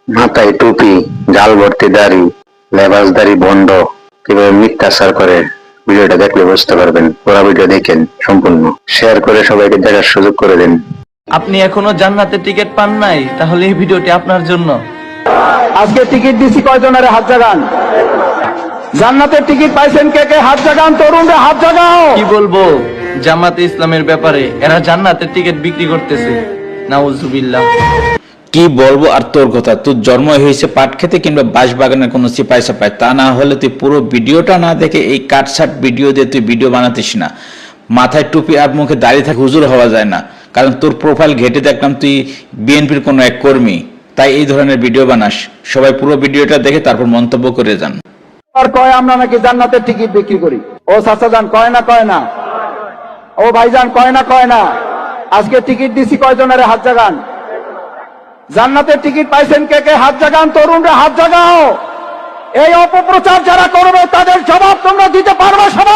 মাথায় টুপি, গাল ভর্তি দাড়ি, লেবাসদারি বন্ড কিভাবে মিথ্যাচার করে ভিডিওটা দেখলে বুঝতে পারবেন। পুরো ভিডিও দেখেন সম্পূর্ণ, শেয়ার করে সবাইকে দেখার সুযোগ করে দিন। আপনি এখনো জান্নাতের টিকিট পান নাই, তাহলে এই ভিডিওটি আপনার জন্য। আজকে টিকিট দিছি কয়জনের হাত জাগান? জান্নাতের টিকিট পাইছেন কে কে? হাত জাগান, তরুণরা হাত জাগাও। কি বলবো জামাতে ইসলামের ব্যাপারে, এরা জান্নাতের টিকিট বিক্রি করতেছে। নাউজুবিল্লাহ। কি বলবো আর তোর কথা, তোর জন্ম হয়েছে পাট খেতে কিংবা বাঁশ বাগানের কোনো চিপাই চাপাই, তা না হলে তুই পুরো ভিডিওটা না দেখে এই কাটছাট ভিডিও দিয়ে তুই ভিডিও বানাতিস না। মাথায় টুপি আর মুখে দাঁড়িয়ে থাকে হুজুর হওয়া যায় না, কারণ তোর প্রোফাইল ঘেটে দেখলাম তুই বিএনপির কোনো এক কর্মী, তাই এই ধরনের ভিডিও বানাস। সবাই পুরো ভিডিওটা দেখে তারপর মন্তব্য করে যান। আর কয় আমরা নাকি জান্নাতের টিকিট বিক্রি করি। ও চাচা যান, কয় না কয় না? ও ভাইজান, কয় না কয় না? আজকে টিকিট দিছি কয়জনের হাত জাগান? জান্নাতের টিকিট পাইছেন কে কে? হাত জাগান, তরুণরা হাত জাগাও। এই অপপ্রচার যারা করবে তাদের জবাব তোমরা দিতে পারবে সবাই।